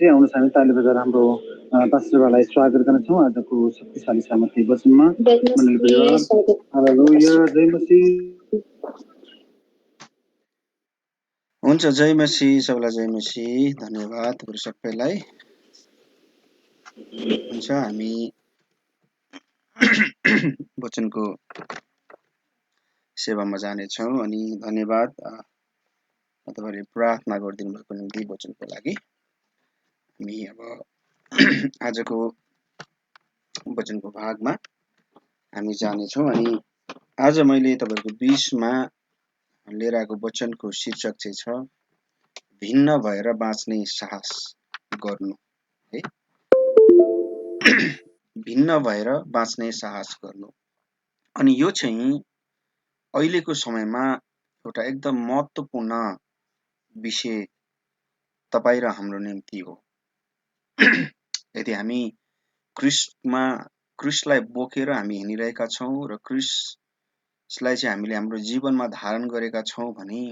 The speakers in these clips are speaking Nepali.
आउन हामी ताली बजाएर हाम्रो पास्टरलाई स्वागत गर्न छौँ आजको शक्तिशाली सामर्थ्य वचनमा। हालेलुया, जय मसीह। हुन्छ, जय मसीह, सबैलाई जय मसीह। धन्यवाद तपाईहरु सबैलाई। हुन्छ, हामी वचनको सेवामा जानेछौँ अनि धन्यवाद तपाईहरुले प्रार्थना गरिदिनु भएको निम्ति वचनको लागि। हामी अब आजको वचनको भागमा हामी जानेछौँ अनि आज मैले तपाईहरुको बीचमा लिएर आएको वचनको शीर्षक चाहिँ छ भिन्न भएर बाँच्ने साहस गर्नु, है। भिन्न भएर बाँच्ने साहस गर्नु। अनि यो चाहिँ अहिलेको समयमा एउटा एकदम महत्त्वपूर्ण विषय तपाई र हाम्रो निम्ति हो। यदि हामी क्रिस्टलाई बोकेर हामी हिँडिरहेका छौँ र क्रिस्टलाई चाहिँ हामीले हाम्रो जीवनमा धारण गरेका छौँ भने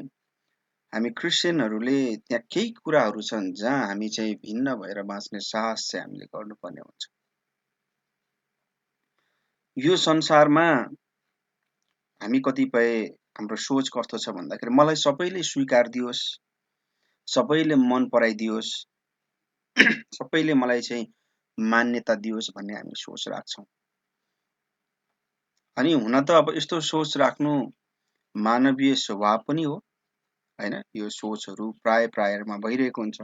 हामी क्रिस्चियनहरूले त्यहाँ केही कुराहरू छन् जहाँ हामी चाहिँ भिन्न भएर बाँच्ने साहस चाहिँ हामीले गर्नुपर्ने हुन्छ। यो संसारमा हामी कतिपय हाम्रो सोच कस्तो छ भन्दाखेरि मलाई सबैले स्वीकार दियोस्, सबैले मन पराइदियोस्, सबैले मलाई चाहिँ मान्यता दियोस् भन्ने हामी सोच राख्छौं। अनि हुन त अब यस्तो सोच राख्नु मानवीय स्वभाव पनि हो, हैन। यो सोचहरू प्रायमा भइरहेको हुन्छ।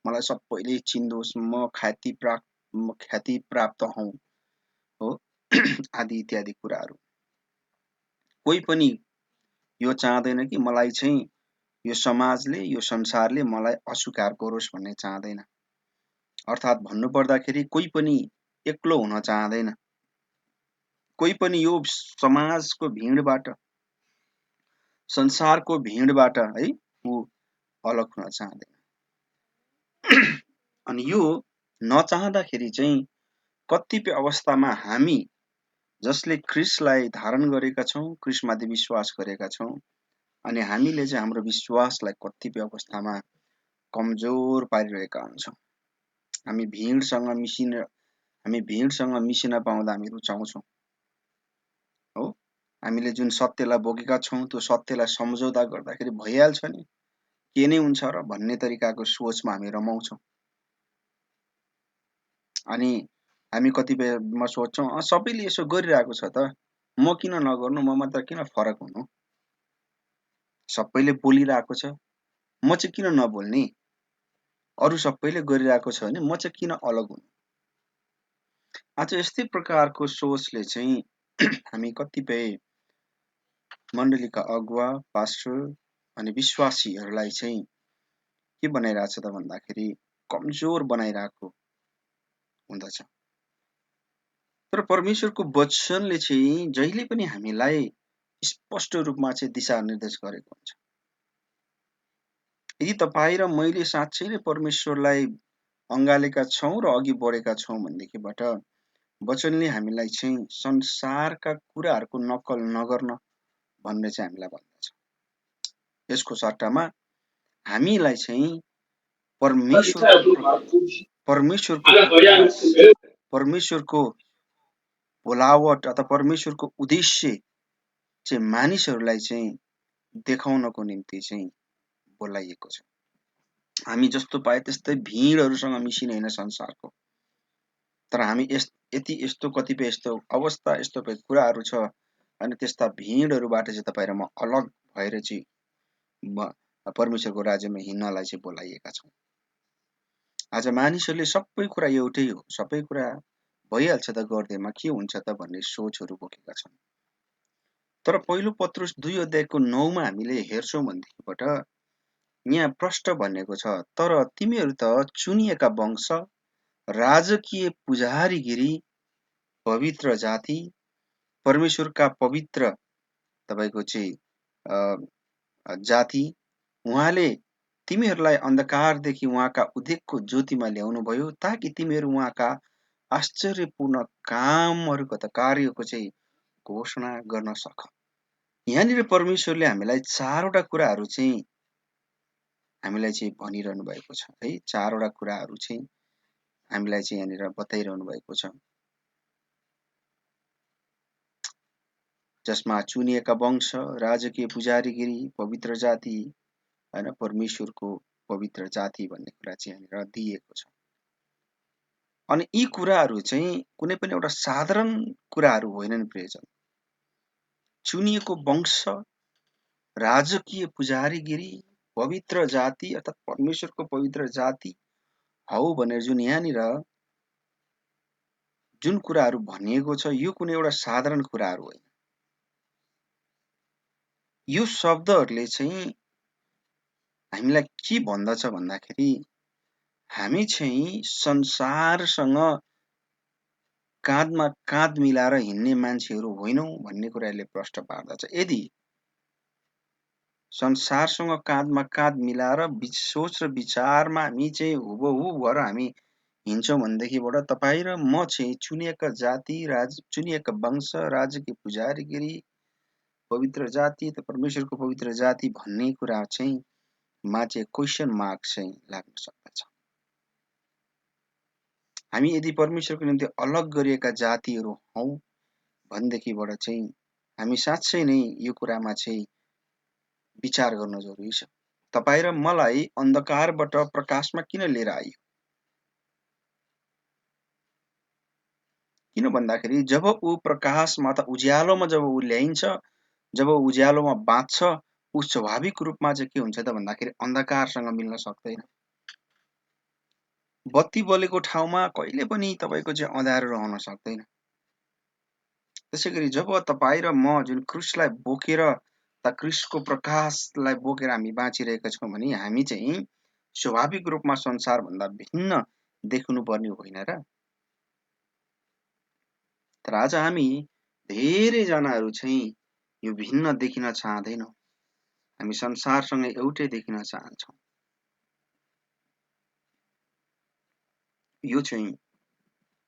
मलाई सबैले चिन्दोस्, म ख्याति प्राप्त हौं, हो आदि इत्यादि कुराहरू। कोही पनि यो चाहदैन कि मलाई चाहिँ यो समाजले, यो संसारले मलाई अस्वीकार गरोस् भन्ने चाहदैन। अर्थात् भन्नु पर्दाखेरि कोही पनि एक्लो हुन चाहदैन। कोही पनि यो समाजको भिडबाट, संसारको भिडबाट है ऊ अलग हुन चाहदैन। अनि यो नचाहँदाखेरि चाहिँ कतिपय अवस्थामा हामी जसले ख्रीष्टलाई धारण गरेका छौं, ख्रीष्टमाथि विश्वास गरेका छौं, अनि हामीले चाहिँ हाम्रो विश्वासलाई कतिपय अवस्थामा कमजोर पारिरहेका हुन्छौं। हामी भिडसँग मिसिन पाउँदा हामी रुचाउँछौं, हो। हामीले जुन सत्यलाई बोकेका छौं त्यो सत्यलाई सम्झौता गर्दाखेरि भइहाल्छ नि, के नै हुन्छ र भन्ने तरिकाको सोचमा हामी रमाउँछौं। अनि हामी कतिपयमा सोच्छौं सबैले यसो गरिरहेको छ त, म किन नगर्नु, म मात्र किन फरक हुनु, सबैले बोलिरहेको छ म चाहिँ किन नबोल्ने, अरु सबैले गरिरहेको छ भने म चाहिँ किन अलग हुनु। आज यस्तै प्रकारको सोचले चाहिँ हामी कतिपय मण्डलीका अगुवा, पास्टर अनि विश्वासीहरूलाई चाहिँ के बनाइरहेछ त भन्दाखेरि कमजोर बनाइरहेको हुँदछ। तर परमेश्वरको वचनले चाहिँ जहिले पनि हामीलाई स्पष्ट रूपमा चाहिँ दिशा निर्देश गरेको हुन्छ। यदि तपाई र मैले साँच्चै नै परमेश्वरलाई अंगालेका छौं र अघि बढेका छौं भनेदेखिबाट वचनले हामीलाई चाहिँ संसारका कुराहरूको नक्कल नगर्न भन्ने चाहिँ हामीलाई भन्दछ। यसको सट्टामा हामीलाई चाहिँ परमेश्वरको बोलावट अथवा परमेश्वरको उद्देश्य चाहिँ मानिसहरूलाई चाहिँ देखाउनको निम्ति चाहिँ बोलाइएको छ। हामी जस्तो पाए त्यस्तै भिडहरूसँग मिसिने हैन संसारको, तर हामी यस्तो कतिपय यस्तो अवस्था, यस्तो कुराहरू छ अनि त्यस्ता भिडहरूबाट चाहिँ तपाई र म अलग भएर चाहिँ परमेश्वरको राज्यमा हिँड्नलाई चाहिँ बोलाइएका छौं। आज मानिसहरूले सबै कुरा एउटै हो, सबै कुरा भइहाल्छ त गर्दैमा के हुन्छ त भन्ने सोचहरू बोकेका छन्। तर पहिलो पत्रुस 2 अध्यायको 9 मा हामीले हेर्छौं भनेदेखिबाट यहाँ प्रष्ट भनेको छ, तर तिमीहरू त चुनिएका वंश, राजकीय पुजारीगिरी, पवित्र जाति, परमेश्वरका पवित्र तपाईको चाहिँ जाति, उहाँले तिमीहरूलाई अन्धकारदेखि उहाँका उदेकको ज्योतिमा ल्याउनु भयो ताकि तिमीहरू उहाँका आश्चर्यपूर्ण कामहरूको त कार्यको चाहिँ घोषणा गर्न सक। यहाँनिर परमेश्वरले हामीलाई चारवटा कुराहरू चाहिँ हामीलाई चाहिँ भनिरहनु भएको छ है। 4 वटा कुराहरू चाहिँ हामीलाई चाहिँ यहाँनिर बताइरहनु भएको छ, जसमा चुनिएका वंश, राजकीय पुजारीगिरी, पवित्र जाति हैन, परमेश्वरको पवित्र जाति भन्ने कुरा चाहिँ यहाँनिर दिएको छ। अनि यी कुराहरू चाहिँ कुनै पनि एउटा साधारण कुराहरू होइनन् प्रियजन। चुनिएको वंश, राजकीय पुजारीगिरी, पवित्र जाति अर्थात् परमेश्वरको पवित्र जाति हौ भनेर जुन कुराहरू भनिएको छ, यो कुनै एउटा साधारण कुराहरू होइन। यो शब्दहरूले चाहिँ हामीलाई के भन्दछ भन्दाखेरि हामी चाहिँ संसारसँग काँधमा काँध मिलाएर हिँड्ने मान्छेहरू होइनौँ भन्ने कुरा यसले प्रश्न पार्दछ। यदि संसारसँग काँधमा काँध मिलाएर सोच र विचारमा हामी चाहिँ हुबहु भएर हामी हिँड्छौँ भनेदेखिबाट तपाईँ र म चाहिँ चुनिएका जाति, चुनिएका वंश, राजकीय पुजारीगिरी, पवित्र जाति, परमेश्वरको पवित्र जाति भन्ने कुरा चाहिँ मा चाहिँ क्वेसन मार्क चाहिँ लाग्न सक्दछ। हामी यदि परमेश्वरको निम्ति अलग गरिएका जातिहरू हौँ भनेदेखिबाट चाहिँ हामी साँच्चै नै यो कुरामा चाहिँ विचार गर्न जरुरी छ। तपाईँ र मलाई अन्धकारबाट प्रकाशमा किन लिएर आइयो? किन भन्दाखेरि जब ऊ प्रकाशमा त उज्यालोमा जब ऊ ल्याइन्छ, जब उज्यालोमा बाँच्छ, ऊ स्वाभाविक रूपमा चाहिँ के हुन्छ त भन्दाखेरि अन्धकारसँग मिल्न सक्दैन। बत्ती बलेको ठाउँमा कहिले पनि तपाईको चाहिँ अँध्यारो रहन सक्दैन। त्यसैगरी जब तपाईँ र म जुन क्रुसलाई बोकेर क्रिस्टको प्रकाशलाई बोकेर हामी बाँचिरहेका छौँ भने हामी चाहिँ स्वाभाविक रूपमा संसारभन्दा भिन्न देख्नुपर्ने होइन र? तर आज हामी धेरैजनाहरू चाहिँ यो भिन्न देखिन चाहँदैनौँ। हामी संसारसँग एउटै देखिन चाहन्छौँ। यो चाहिँ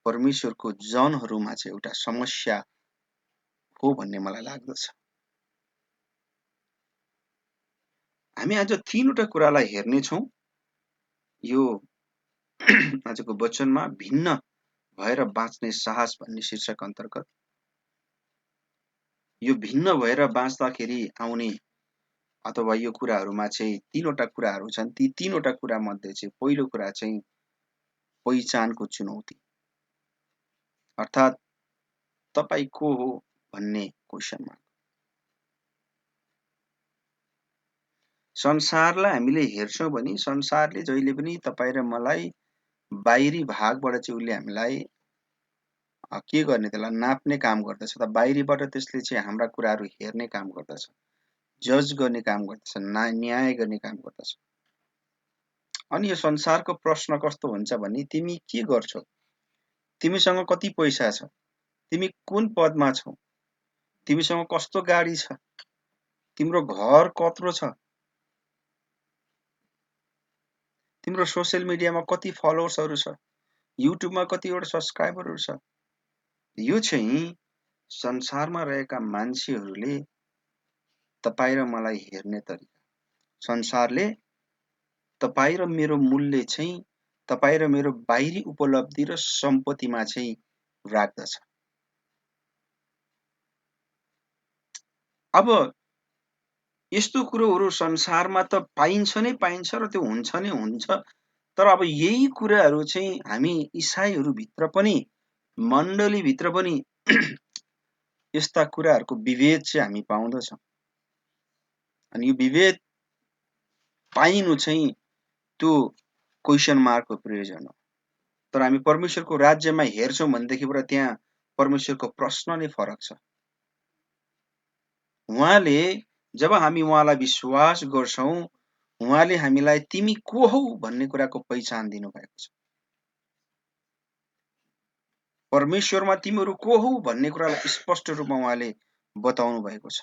परमेश्वरको जनहरूमा चाहिँ एउटा समस्या हो भन्ने मलाई लाग्दछ। हामी आज तीनवटा कुरालाई हेर्नेछौँ यो आजको वचनमा, भिन्न भएर बाँच्ने साहस भन्ने शीर्षक अन्तर्गत। यो भिन्न भएर बाँच्दाखेरि आउने अथवा यो कुराहरूमा चाहिँ तीनवटा कुराहरू छन्। ती तीनवटा कुरा मध्ये चाहिँ पहिलो कुरा चाहिँ पहिचानको चुनौती, अर्थात् तपाईँ को हो भन्ने क्वेसनमा। संसारलाई हामीले हेर्छौँ भने संसारले जहिले पनि तपाईँ र मलाई बाहिरी भागबाट चाहिँ उसले हामीलाई के गर्ने, त्यसलाई नाप्ने काम गर्दछ। त बाहिरीबाट त्यसले चाहिँ हाम्रा कुराहरू हेर्ने काम गर्दछ, जज गर्ने काम गर्दछ, न्याय गर्ने काम गर्दछ। अनि यो संसारको प्रश्न कस्तो हुन्छ भने तिमी के गर्छौ, तिमीसँग कति पैसा छ, तिमी कुन पदमा छौ, तिमीसँग कस्तो गाडी छ, तिम्रो घर कत्रो छ, तिम्रो सोशल मिडियामा कति फलोवर्सहरू छ, युट्युबमा कतिवटा सब्सक्राइबरहरू छ। यो चाहिँ संसारमा रहेका मान्छेहरूले तपाईँ र मलाई हेर्ने तरिका। संसारले तपाईँ र मेरो मूल्य चाहिँ तपाईँ र मेरो बाहिरी उपलब्धि र सम्पत्तिमा चाहिँ राख्दछ। अब यस्तो कुरोहरू संसारमा त पाइन्छ नै पाइन्छ र त्यो हुन्छ नै हुन्छ। तर अब यही कुराहरू चाहिँ हामी इसाईहरूभित्र पनि, मण्डलीभित्र पनि यस्ता कुराहरूको विभेद चाहिँ हामी पाउँदछौँ। अनि यो विभेद पाइनु चाहिँ त्यो क्वेसन मार्कको प्रयोजन हो। तर हामी परमेश्वरको राज्यमा हेर्छौँ भनेदेखिबाट त्यहाँ परमेश्वरको प्रश्न नै फरक छ। उहाँले जब हामी उहाँलाई विश्वास गर्छौँ, उहाँले हामीलाई तिमी को हौ भन्ने कुराको पहिचान दिनुभएको छ। परमेश्वरमा तिमीहरू को हौ भन्ने कुरालाई स्पष्ट रूपमा उहाँले बताउनु भएको छ।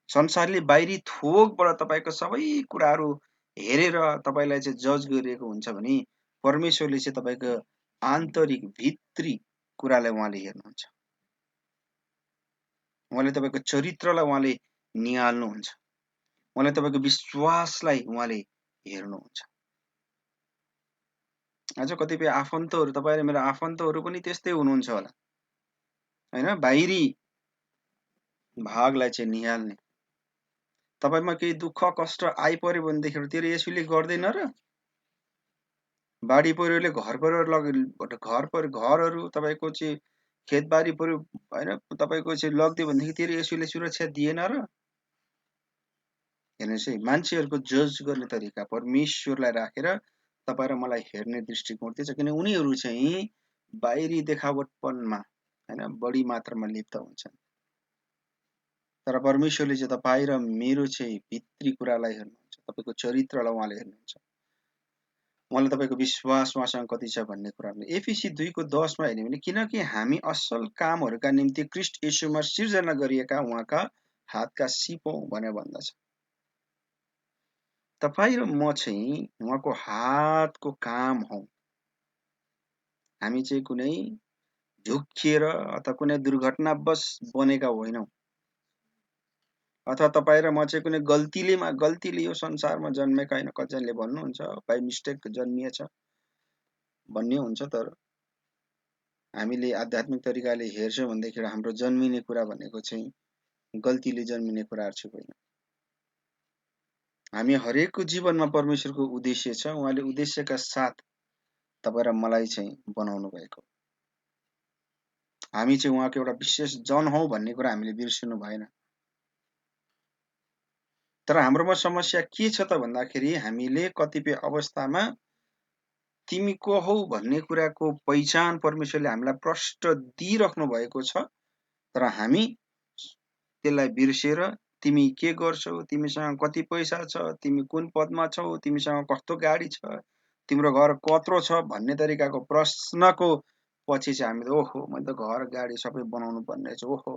संसारले बाहिरी थोकबाट तपाईको सबै कुराहरू हेरेर तपाईलाई चाहिँ जज गरिएको हुन्छ भने परमेश्वरले चाहिँ तपाईको आन्तरिक भित्री कुरालाई उहाँले हेर्नुहुन्छ। उहाँले तपाईको चरित्रलाई उहाँले निहाल्नुहुन्छ। उहाँले तपाईँको विश्वासलाई उहाँले हेर्नुहुन्छ। आज कतिपय आफन्तहरू, तपाईँ र मेरो आफन्तहरू पनि त्यस्तै हुनुहुन्छ होला हैन, बाहिरी भागलाई चाहिँ निहाल्ने। तपाईमा केही दुःख कष्ट आइपर्यो भनेदेखि तेरो यसुले गर्दैन र? बाढी पहिरोले घरहरू तपाईँको चाहिँ खेतबारी पर्यो हैन, तपाईँको चाहिँ लग्दियो भनेदेखि तेरो यसुले सुरक्षा दिएन र? हेर्नुहोस् है, मान्छेहरूको जज गर्ने तरिका परमेश्वरलाई राखेर तपाईँ र मलाई हेर्ने दृष्टिकोण त्यो छ। किन उनीहरू चाहिँ बाहिरी देखावटपनमा हैन बढी मात्रामा लिप्त हुन्छन्। तर परमेश्वरले चाहिँ तपाईँ र मेरो चाहिँ भित्री कुरालाई हेर्नुहुन्छ, तपाईँको चरित्रलाई उहाँले हेर्नुहुन्छ। उहाँले तपाईँको विश्वास उहाँसँग कति छ भन्ने कुरामा एफिसी 2:10 मा हेर्ने भने किनकि हामी असल कामहरूका निम्ति ख्रीष्ट येशूमा सिर्जना गरिएका उहाँका हातका सिपौं भनेर भन्दछ। तपाईँ र म चाहिँ उहाँको हातको काम हौ। हामी चाहिँ कुनै झुक्किएर अथवा कुनै दुर्घटनावश बनेका होइनौं, अथवा तपाईँ र म चाहिँ कुनै गल्तीले यो संसारमा जन्मेका होइन। कतिजनाले भन्नुहुन्छ बाइ मिस्टेक जन्मिएछ भन्ने हुन्छ। तर हामीले आध्यात्मिक तरिकाले हेर्छौँ भनेदेखि हाम्रो जन्मिने कुरा भनेको चाहिँ गल्तीले जन्मिने कुराहरू चाहिँ होइन। हामी हरेकको जीवनमा परमेश्वरको उद्देश्य छ। उहाँले उद्देश्यका साथ तपाईँ र मलाई चाहिँ बनाउनु भएको। हामी चाहिँ उहाँको एउटा विशेष जन हौ भन्ने कुरा हामीले बिर्सिनु भएन। तर हाम्रोमा समस्या के छ त भन्दाखेरि हामीले कतिपय अवस्थामा तिमी को हौ भन्ने कुराको पहिचान परमेश्वरले हामीलाई प्रष्ट दिइराख्नु भएको छ। तर हामी त्यसलाई बिर्सेर तिमी के गर्छौ, तिमीसँग कति पैसा छ, तिमी कुन पदमा छौ, तिमीसँग कस्तो गाडी छ, तिम्रो घर कत्रो छ भन्ने तरिकाको प्रश्नको पछि चाहिँ हामीले ओहो मैले त घर गाडी सबै बनाउनु पर्ने छ। ओहो,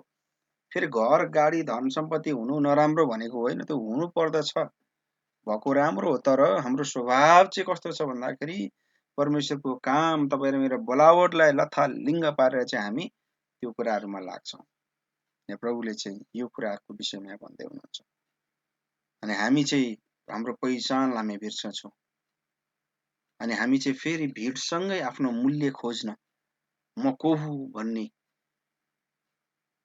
फेरि घर गाडी धन सम्पत्ति हुनु नराम्रो भनेको होइन, त्यो हुनु पर्दछ, भएको राम्रो हो। तर हाम्रो स्वभाव चाहिँ कस्तो छ भन्दाखेरि परमेश्वरको काम तपाईँ र मेरो बोलावटलाई लथालिङ्ग पारेर चाहिँ हामी त्यो कुराहरूमा लाग्छौँ। प्रभुले चाहिँ यो कुराको विषयमा भन्दै हुनुहुन्छ। अनि हामी चाहिँ हाम्रो पहिचानलाई हामी बिर्सन्छौँ। अनि हामी चाहिँ फेरि भिडसँगै आफ्नो मूल्य खोज्न, म को हुँ भन्ने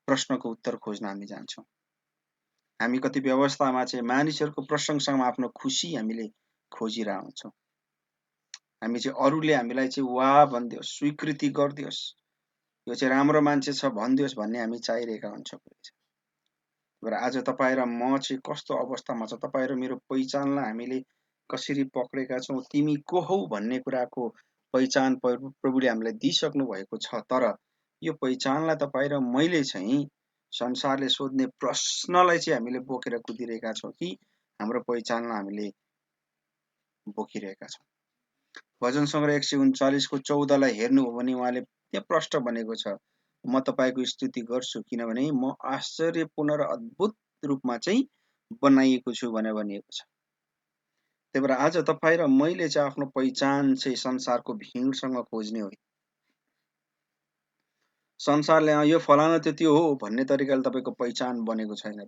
प्रश्नको उत्तर खोज्न हामी जान्छौँ। हामी कतिपय अवस्थामा चाहिँ मानिसहरूको प्रशंसामा आफ्नो खुसी हामीले खोजिरहेका हुन्छौँ। हामी चाहिँ अरूले हामीलाई चाहिँ वाह भनिदियोस्, स्वीकृति गरिदियोस्, यो चाहिँ राम्रो मान्छे छ भनिदियोस् भन्ने हामी चाहिरहेका हुन्छौँ। तर आज तपाईँ र म चाहिँ कस्तो अवस्थामा छ, तपाईँ र मेरो पहिचानलाई हामीले कसरी पक्रेका छौँ, तिमी को हौ भन्ने कुराको पहिचान प्रभुले हामीलाई दिइसक्नु भएको छ। तर यो पहिचानलाई तपाईँ र मैले चाहिँ संसारले सोध्ने प्रश्नलाई चाहिँ हामीले बोकेर कुदिरहेका छौँ कि हाम्रो पहिचानलाई हामीले बोकिरहेका छौँ। भजन सङ्ग्रह 139:14 हेर्नुभयो भने उहाँले त्यहाँ प्रष्ट भनेको छ, म तपाईको स्तुति गर्छु किनभने म आश्चर्यपूर्ण र अद्भुत रूपमा चाहिँ बनाइएको छु भनेर भनिएको छ। त्यही भएर आज तपाईँ र मैले चाहिँ आफ्नो पहिचान चाहिँ संसारको भिडसँग खोज्ने हो। संसारले यो फलाना त त्यो हो भन्ने तरिकाले तपाईँको पहिचान बनेको छैन।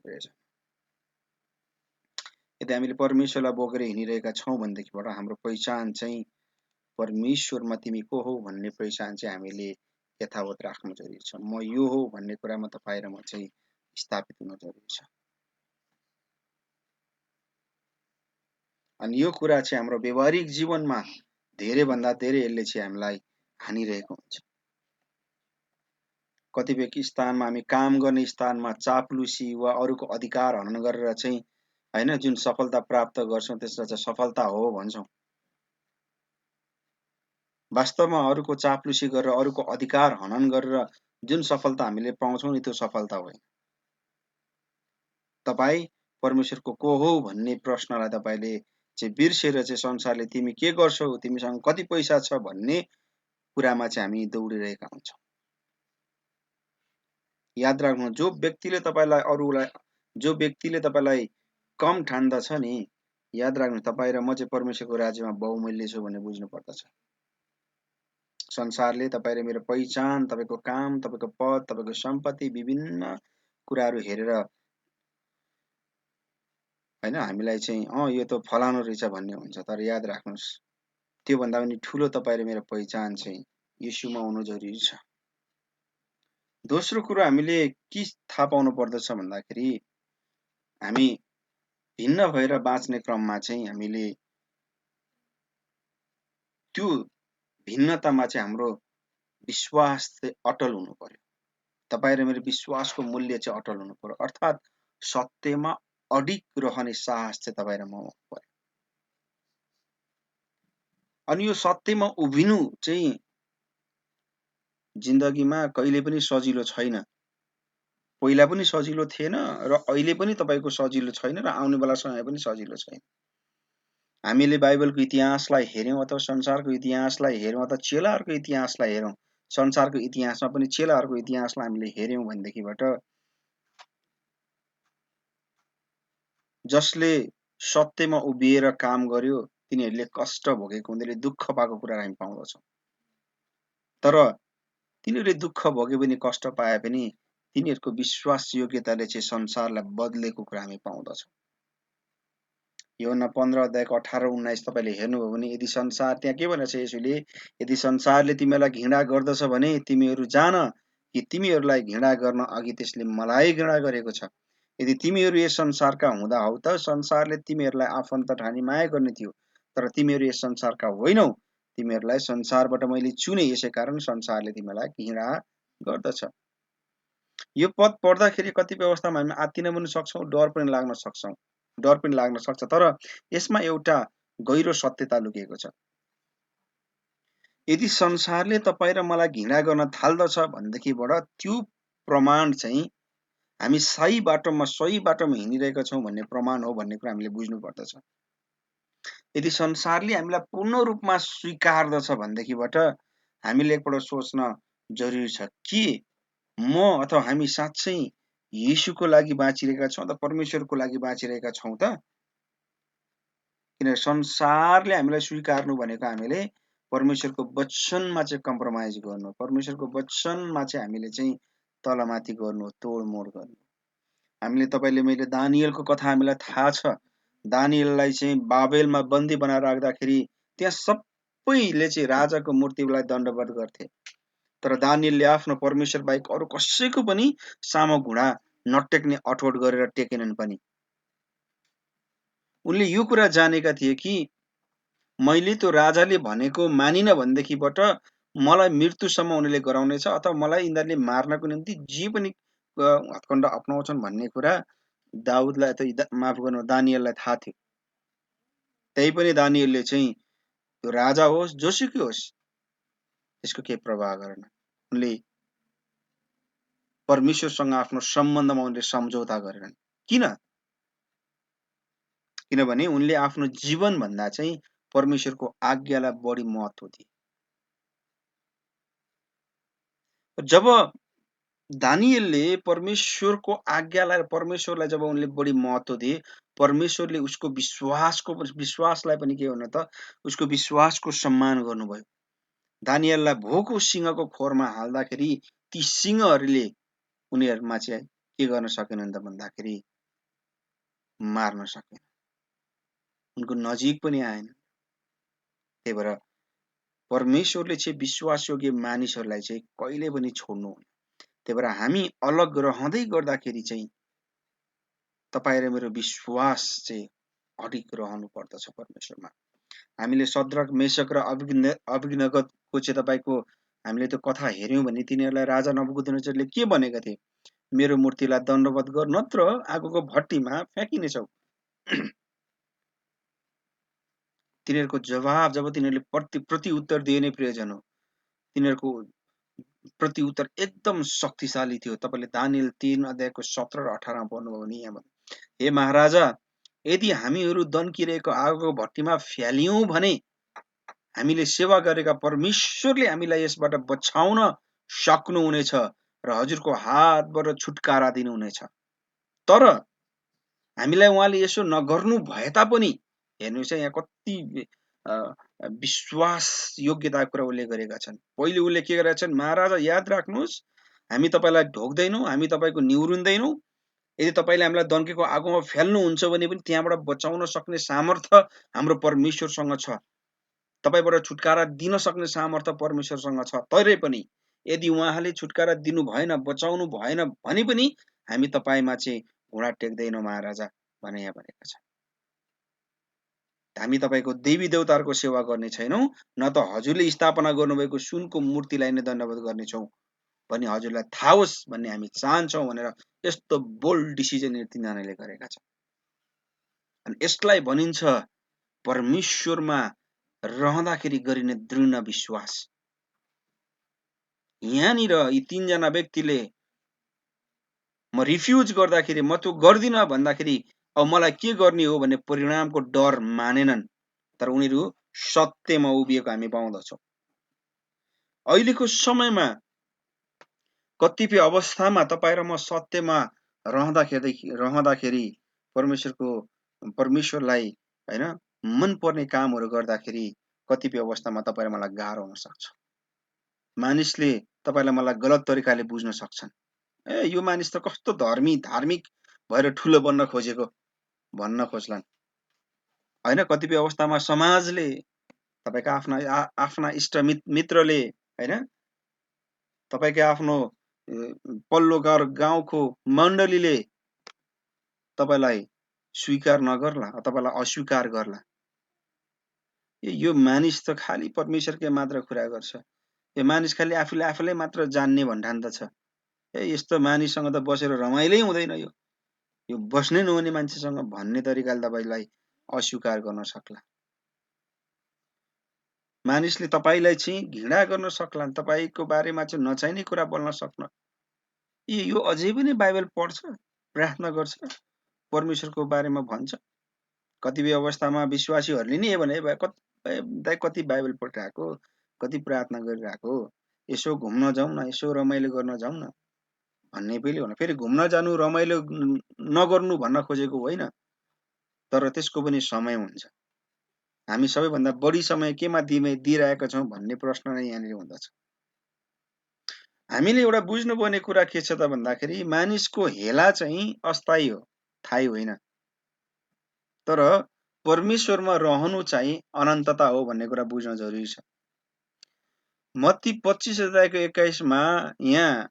यदि हामीले परमेश्वरलाई बोकेर हिँडिरहेका छौँ भनेदेखिबाट हाम्रो पहिचान चाहिँ परमेश्वरमा तिमी को हौ भन्ने पहिचान चाहिँ हामीले यथावत राख्नु जरुरी छ। म यो हो भन्ने कुरामा तपाईँ र म चाहिँ स्थापित हुन जरुरी छ। अनि यो कुरा चाहिँ हाम्रो व्यवहारिक जीवनमा धेरै भन्दा धेरै यसले चाहिँ हामीलाई हानिरहेको हुन्छ। कतिपय स्थानमा हामी काम गर्ने स्थानमा चाप्लुसी वा अरूको अधिकार हनन गरेर चाहिँ हैन जुन सफलता प्राप्त गर्छौं त्यसलाई चाहिँ सफलता हो भन्छौं। वास्तवमा अरूको चाप्लुसी गरेर अरूको अधिकार हनन गरेर जुन सफलता हामीले पाउँछौं नि त्यो सफलता होइन। तपाई परमेश्वरको को हो भन्ने प्रश्नलाई तपाईले चाहिँ बिर्सेर चाहिँ संसारले तिमी के गर्छौ, तिमीसँग कति पैसा छ भन्ने कुरामा चाहिँ हामी दौडिरहेका हुन्छौं। याद राख्नु, जो व्यक्तिले तपाईलाई कम ठान्दछ नि, याद राख्नु तपाई र म चाहिँ परमेश्वरको राज्यमा बहुमूल्य छु भन्ने बुझ्नु पर्दछ। संसारले तपाई र मेरो पहिचान, तपाईको काम, तपाईको पद, तपाईको सम्पत्ति विभिन्न कुराहरू हेरेर हैन, हामीलाई चाहिँ यो त फलानु रहेछ भन्ने हुन्छ। तर याद राख्नुहोस्, त्योभन्दा पनि ठुलो तपाईँ र मेरो पहिचान चाहिँ येशूमा हुनु जरुरी छ। दोस्रो कुरो हामीले के थाहा पाउनु पर्दछ भन्दाखेरि, हामी भिन्न भएर बाँच्ने क्रममा चाहिँ हामीले त्यो भिन्नतामा चाहिँ हाम्रो विश्वास चाहिँ अटल हुनु पर्यो। तपाईँ र मेरो विश्वासको मूल्य चाहिँ अटल हुनु पर्यो, अर्थात् सत्यमा अडिग रहने साहस चाहिँ तपाईँ र ममा हुनु पर्यो। अनि यो सत्यमा उभिनु चाहिँ जिन्दगीमा कहिले पनि सजिलो छैन। पहिला पनि सजिलो थिएन र अहिले पनि तपाईको सजिलो छैन र आउने बेला समय पनि सजिलो छैन। हामीले बाइबलको इतिहासलाई हेर्यौं अथवा संसारको इतिहासलाई हेर्यौं अथवा चेलाहरूको इतिहासलाई हेरौं, संसारको इतिहासमा पनि चेलाहरूको इतिहासलाई हामीले हेर्यौं भनेदेखिबाट जसले सत्यमा उभिएर काम गर्यो तिनीहरूले कष्ट भोगेको, उनीहरूले दुःख पाएको कुरा हामी पाउँदछौँ। तर तिनीहरूले दुःख भोगे पनि कष्ट पाए पनि तिनीहरूको विश्वास योग्यताले चाहिँ संसारलाई बदलेको कुरा हामी पाउँदछौँ। यूहन्ना 15 अध्यायको 18-19 तपाईले हेर्नुभयो भने यदि संसार, त्यहाँ के भनेछ येशूले, यदि संसारले तिमीलाई घृणा गर्दछ भने तिमीहरू जान कि तिमीहरूलाई घृणा गर्न अघि त्यसले मलाई घृणा गरेको छ। यदि तिमीहरू यस संसारका हुँदा हौ त संसारले तिमीहरूलाई आफन्त ठानी माया गर्ने थियो, तर तिमीहरू यस संसारका होइनौ, तिमीहरूलाई संसारबाट मैले चुने, यसै कारण संसारले तिमीलाई घृणा गर्दछ। यो पद पढ्दाखेरि कतिपय अवस्थामा हामी आत्तिन पनि सक्छौं, डर पनि लाग्न सक्छ। तर यसमा एउटा गहिरो सत्यता लुकेको छ। यदि संसारले तपाईँ र मलाई घृणा गर्न थाल्दछ भनेदेखिबाट त्यो प्रमाण चाहिँ हामी सही बाटोमा हिँडिरहेका छौं भन्ने प्रमाण हो भन्ने कुरा हामीले बुझ्नु पर्दछ। यदि संसारले हामीलाई पूर्ण रूपमा स्वीकार्दछ भनेदेखिबाट हामीले एकपल्ट सोच्न जरुरी छ कि म अथवा हामी साँच्चै येशूको लागि बाँचिरहेका छौं त परमेश्वरको लागि बाँचिरहेका छौं त? किनभने संसारले हामीलाई स्वीकार्नु भनेको हामीले परमेश्वरको वचनमा चाहिँ कम्प्रोमाइज गर्नु, परमेश्वरको वचनमा चाहिँ हामीले चाहिँ तलमाथि गर्नु, तोडमोड गर्नु। हामीले तपाईले मैले दानियलको कथा हामीलाई थाहा छ। दानियललाई चाहिँ बाबेलमा बन्दी बनाएर राख्दाखेरि त्यहाँ सबैले चाहिँ राजाको मूर्तिलाई दण्डवत गर्थे। तर दानियलले आफ्नो परमेश्वर बाहेक अरू कसैको पनि सामु घुँडा नटेक्ने अठोट गरेर टेकेनन् पनि। उनले यो कुरा जानेका थिए कि मैले त्यो राजाले भनेको मानिन भनेदेखिबाट मलाई मृत्युसम्म उनीहरूले गराउनेछ अथवा मलाई यिनीहरूले मार्नको निम्ति जे पनि हत्कण्ड अपनाउँछन् भन्ने कुरा दाउदलाई अथवा माफ गर्नु दानियललाई थाहा थियो। त्यही पनि दानियलले चाहिँ त्यो राजा होस् जोसुकै होस् त्यसको केही प्रभाव गरेन। उनले परमेश्वरसँग आफ्नो सम्बन्धमा उनले सम्झौता गरेनन्। किन? किनभने उनले आफ्नो जीवन भन्दा चाहिँ परमेश्वरको आज्ञालाई बढी महत्त्व दिए। जब दानियलले परमेश्वरको आज्ञालाई, परमेश्वरलाई जब उनले बढी महत्त्व दिए, परमेश्वरले उसको विश्वासलाई पनि के गर्नु त उसको विश्वासको सम्मान गर्नुभयो। दानियललाई भोको सिंहको खोरमा हाल्दाखेरि ती सिंहहरूले उनीहरुमा चाहिँ के गर्न सकेनन् त भन्दाखेरि मार्न सकेन, उनको नजिक पनि आएन। त्यही भएर परमेश्वरले चाहिँ विश्वासयोग्य मानिसहरूलाई चाहिँ कहिले पनि छोड्नु हुन्न। त्यही भएर हामी अलग रहँदै गर्दाखेरि चाहिँ तपाईँ र मेरो विश्वास चाहिँ अडिग रहनु पर्दछ परमेश्वरमा। हामीले सद्रक, मेशक र अभिज्ञगतको चाहिँ तपाईको हामीले त्यो कथा हेर्यौं भने तिनीहरूलाई राजा नबुकदनेस्सरले के भनेका थिए? मेरो मूर्तिलाई दण्डवत गर नत्र आगोको भट्टीमा फ्याँकिनेछौ। तिनीहरूको जवाब जब तिनीहरूले प्रति उत्तर दिए नै प्रियजन हो, तिनीहरूको प्रति उत्तर एकदम शक्तिशाली थियो। तपाईले दानियल 3 अध्यायको 17 र 18 मा पढ्नुभयो भने यहाँ हे महाराजा, यदि हामीहरू दन्किरहेको आगोको भट्टीमा फ्यालियौं भने हामीले सेवा गरेका परमेश्वरले हामीलाई यसबाट बचाउन सक्नुहुनेछ र हजुरको हातबाट छुटकारा दिनुहुनेछ। तर हामीलाई उहाँले यसो नगर्नु भए तापनि हेर्नुस् यहाँ कति विश्वास योग्यताको कुरा उल्लेख गरेका छन्। पहिले उल्लेख के गरेका छन्? महाराजा याद राख्नुहोस्, हामी तपाईलाई ढोक्दैनौं, हामी तपाईको निहुरिँदैनौं, यदि तपाईँले हामीलाई दन्केको आगोमा फ्याल्नुहुन्छ भने पनि त्यहाँबाट बचाउन सक्ने सामर्थ्य हाम्रो परमेश्वरसँग छ। तपाईँबाट छुटकारा दिन सक्ने सामर्थ्य परमेश्वरसँग छ। तरै पनि यदि उहाँले छुटकारा दिनु भएन, बचाउनु भएन भने पनि हामी तपाईँमा चाहिँ घुँडा टेक्दैनौँ महाराजा भने यहाँ भनेका छ। हामी तपाईँको देवी देवताहरूको सेवा गर्ने छैनौँ, न त हजुरले स्थापना गर्नुभएको सुनको मूर्तिलाई नै धन्यवाद गर्नेछौँ भन्ने हजुरलाई थाहा होस् भन्ने हामी चाहन्छौँ भनेर यस्तो बोल्ड डिसिजन तिनीहरूले गरेका छन्। अनि यसलाई भनिन्छ परमेश्वरमा रहँदाखेरि गरिने दृढ विश्वास। यहाँनिर यी तीनजना व्यक्तिले म रिफ्युज गर्दाखेरि, म त्यो गर्दिनँ भन्दाखेरि अब मलाई के गर्ने हो भन्ने परिणामको डर मानेनन्, तर उनीहरू सत्यमा उभिएको हामी पाउँदछौँ। अहिलेको समयमा कतिपय अवस्थामा तपाईँ र म सत्यमा रहँदाखेरि परमेश्वरलाई हैन मन पर्ने कामहरू गर्दाखेरि कतिपय अवस्थामा तपाईँ र मलाई गाह्रो हुन सक्छ। मानिसले तपाईँलाई मलाई गलत तरिकाले बुझ्न सक्छन्। यो मानिस त कस्तो धार्मिक भएर ठुलो बन्न खोजेको भन्न खोज्लान् हैन। कतिपय अवस्थामा समाजले, तपाईँका आफ्ना इष्ट मित्रले हैन, तपाईँको आफ्नो पल्लो गाउँको मण्डलीले तपाईँलाई स्वीकार नगर्ला, तपाईँलाई अस्वीकार गर्ला। यो मानिस त खालि परमेश्वरकै मात्र कुरा गर्छ, यो मानिस खालि आफूले मात्र जान्ने भन्ठान त छ। यस्तो मानिससँग त बसेर रमाइलै हुँदैन, यो बस्नै नहुने मान्छेसँग भन्ने तरिकाले तपाईँलाई अस्वीकार गर्न सक्ला। मानिसले तपाईँलाई चाहिँ घृणा गर्न सक्लान्, तपाईँको बारेमा चाहिँ नचाहिने कुरा बोल्न सक्न। यो अझै पनि बाइबल पढ्छ, प्रार्थना गर्छ, परमेश्वरको बारेमा भन्छ। कतिपय अवस्थामा विश्वासीहरूले नि भने दाइ कति बाइबल पढिरहेको, कति प्रार्थना गरिरहेको, यसो घुम्न जाउँ न, यसो रमाइलो गर्न जाउँ न भन्ने पनि होला। फेरि घुम्न जानु रमाइलो नगर्नु भन्न खोजेको होइन, तर त्यसको पनि समय हुन्छ। हामी सबैभन्दा बढी समय केमा दिइरहेका छौँ भन्ने प्रश्न नै यहाँनिर हुँदछ। हामीले एउटा बुझ्नुपर्ने कुरा के छ त भन्दाखेरि मानिसको हेला चाहिँ अस्थायी हो, थाहै होइन, तर परमेश्वरमा रहनु चाहिँ अनन्तता हो भन्ने कुरा बुझ्न जरुरी छ। मत्ती 25:21 यहाँ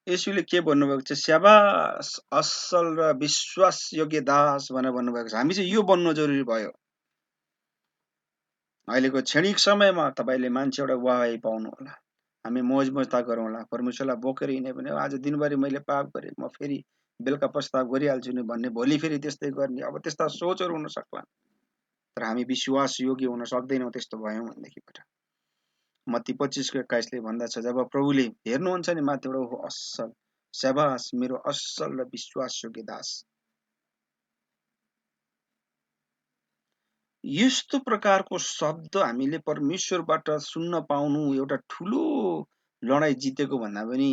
यसुले के भन्नुभएको छ? स्याबास असल र विश्वास योग्य दास भनेर भन्नुभएको छ। हामी चाहिँ यो बन्नु जरुरी भयो। अहिलेको क्षणिक समयमा तपाईले मान्छे एउटा वाहै पाउनु होला, हामी मोज मस्ता गरौँला, परमेश्वरलाई बोकेर हिँड्यो भने आज दिनभरि मैले पाप गरेँ, म फेरि बेलुका पस्ताव गरिहाल्छु नि भन्ने, भोलि फेरि त्यस्तै गर्ने, अब त्यस्ता सोचहरू हुन सक्ला। तर हामी विश्वास योग्य हुन सक्दैनौँ त्यस्तो भयौँ भनेदेखिबाट। मत्ती 25:21 भन्दछ, जब प्रभुले हेर्नुहुन्छ नि माथिबाट, असल, स्याबास मेरो असल र विश्वास योग्य दास। यस्तो प्रकारको शब्द हामीले परमेश्वरबाट सुन्न पाउनु एउटा ठुलो लडाई जितेको भन्दा पनि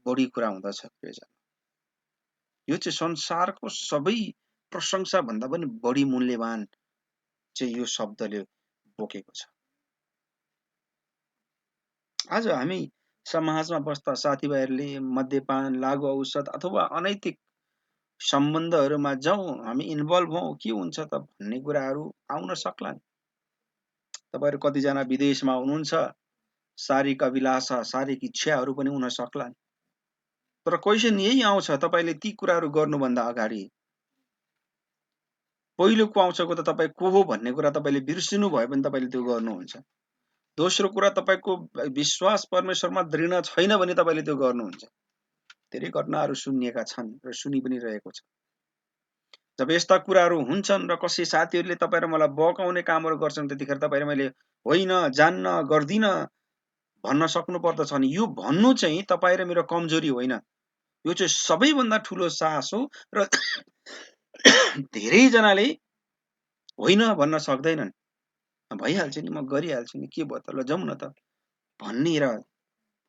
बढी कुरा हुँदछ। यो चाहिँ संसारको सबै प्रशंसा भन्दा पनि बढी मूल्यवान चाहिँ यो शब्दले बोकेको छ। आज हामी समाजमा बस्दा साथीभाइहरूले मद्यपान, लागु औषध अथवा अनैतिक सम्बन्धहरूमा जाउँ, हामी इन्भल्भ हौँ, के हुन्छ त भन्ने कुराहरू आउन सक्लान्। तपाईहरु कतिजना विदेशमा हुनुहुन्छ, शारीरिक अभिलाषा, शारीरिक इच्छाहरू पनि हुन सक्लान्। तर क्वेशन यही आउँछ, तपाईले ती कुराहरू गर्नुभन्दा अगाडि पहिलो को आउँछको त तपाई को हो भन्ने कुरा तपाईले बिर्सिनु भयो भने तपाईले त्यो गर्नुहुन्छ। दोस्रो कुरा, तपाईको विश्वास परमेश्वरमा दृढ छैन भने तपाईले त्यो गर्नुहुन्छ। धेरै घटनाहरू सुनिएका छन् र सुनि पनि रहेको छ। जब यस्ता कुराहरू हुन्छन् र कसै साथीहरूले तपाईँ र मलाई बहकाउने कामहरू गर्छन्, त्यतिखेर तपाईँ र मैले होइन, जान्न, गर्दिन भन्न सक्नु पर्दछ। अनि यो भन्नु चाहिँ तपाईँ र मेरो कमजोरी होइन, यो चाहिँ सबैभन्दा ठुलो साहस हो र धेरैजनाले होइन भन्न सक्दैनन्। भइहाल्छ नि, म गरिहाल्छु नि, के भयो त, ल जाउँ न त भन्ने र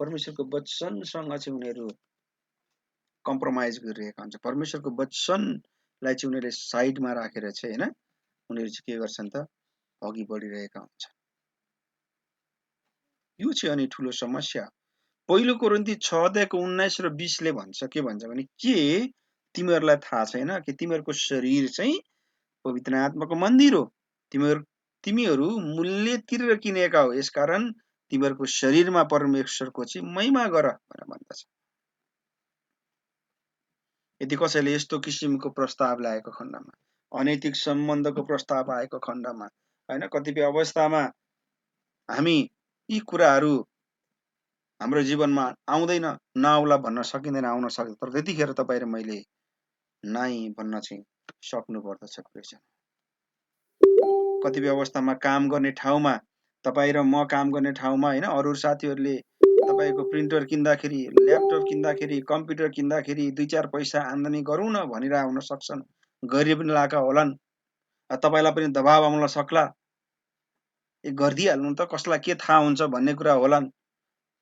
परमेश्वरको वचनसँग चाहिँ उनीहरू कम्प्रोमाइज गरिरहेका हुन्छ। परमेश्वरको वचनलाई चाहिँ उनीहरूले साइडमा राखेर चाहिँ हैन, उनीहरू चाहिँ के गर्छन् त, अघि बढिरहेका हुन्छ। यो चाहिँ अनि ठुलो समस्या। पहिलो कोरिन्थी 6:19 र 20 भन्छ, के भन्छ भने, के तिमीहरूलाई थाहा छैन कि तिमीहरूको शरीर चाहिँ पवित्र आत्माको मन्दिर हो, तिमीहरू मूल्य तिरेर किनेका हो, यसकारण तिमीहरूको शरीरमा परमेश्वरको चाहिँ महिमा गर भनेर भन्दछ। यदि कसैले यस्तो किसिमको प्रस्ताव ल्याएको खण्डमा, अनैतिक सम्बन्धको प्रस्ताव आएको खण्डमा, हैन, कतिपय अवस्थामा हामी यी कुराहरू हाम्रो जीवनमा आउँदैन, नआउला भन्न सकिँदैन, आउन सक्दैन, तर त्यतिखेर तपाईँ र मैले नाइ भन्न चाहिँ सक्नु पर्दछ। कतिपय अवस्थामा काम गर्ने ठाउँमा, तपाईँ र म काम गर्ने ठाउँमा, हैन, अरू साथीहरूले तपाईँको प्रिन्टर किन्दाखेरि, ल्यापटप किन्दाखेरि, कम्प्युटर किन्दाखेरि 2-4 पैसा आम्दानी गरौँ न भनिरहेको हुन सक्छन्, गरि पनि लाएका होलान्, तपाईँलाई पनि दबाब आउन सक्ला, गरिदिइहाल्नु त, कसलाई के थाहा हुन्छ भन्ने कुरा होलान्,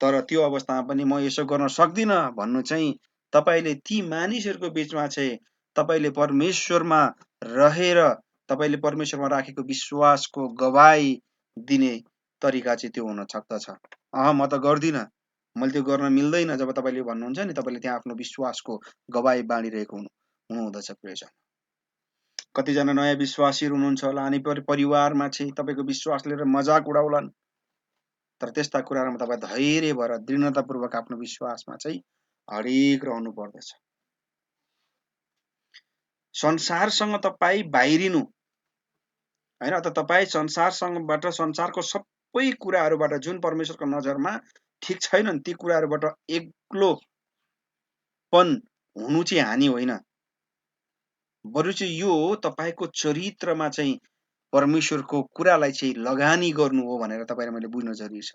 तर त्यो अवस्थामा पनि म यसो गर्न सक्दिनँ भन्नु चाहिँ तपाईँले ती मानिसहरूको बीचमा चाहिँ तपाईँले परमेश्वरमा रहेर तपाईँले परमेश्वरमा राखेको विश्वासको गवाई दिने तरिका चाहिँ त्यो हुन सक्दछ। म त गर्दिनँ, मैले त्यो गर्न मिल्दैन जब तपाईँले भन्नुहुन्छ नि, तपाईँले त्यहाँ आफ्नो विश्वासको गवाई बाँडिरहेको हुनुहुँदछ। प्रियजन, कतिजना नयाँ विश्वासीहरू हुनुहुन्छ होला, अनि परिवारमा चाहिँ तपाईँको विश्वास लिएर मजाक उडाउलान्, तर त्यस्ता कुराहरूमा तपाईँ धैर्य भएर दृढतापूर्वक आफ्नो विश्वासमा चाहिँ अडिग रहनु पर्दछ। संसारसँग तपाईँ बाहिरिनु, हैन, त तपाईँ संसारसँगबाट, संसारको सबै कुराहरूबाट जुन परमेश्वरको नजरमा ठिक छैनन् ती कुराहरूबाट एक्लोपन हुनु चाहिँ हानि होइन, बरु चाहिँ यो तपाईँको चरित्रमा चाहिँ परमेश्वरको कुरालाई चाहिँ लगानी गर्नु हो भनेर तपाईँ र मैले बुझ्न जरुरी छ।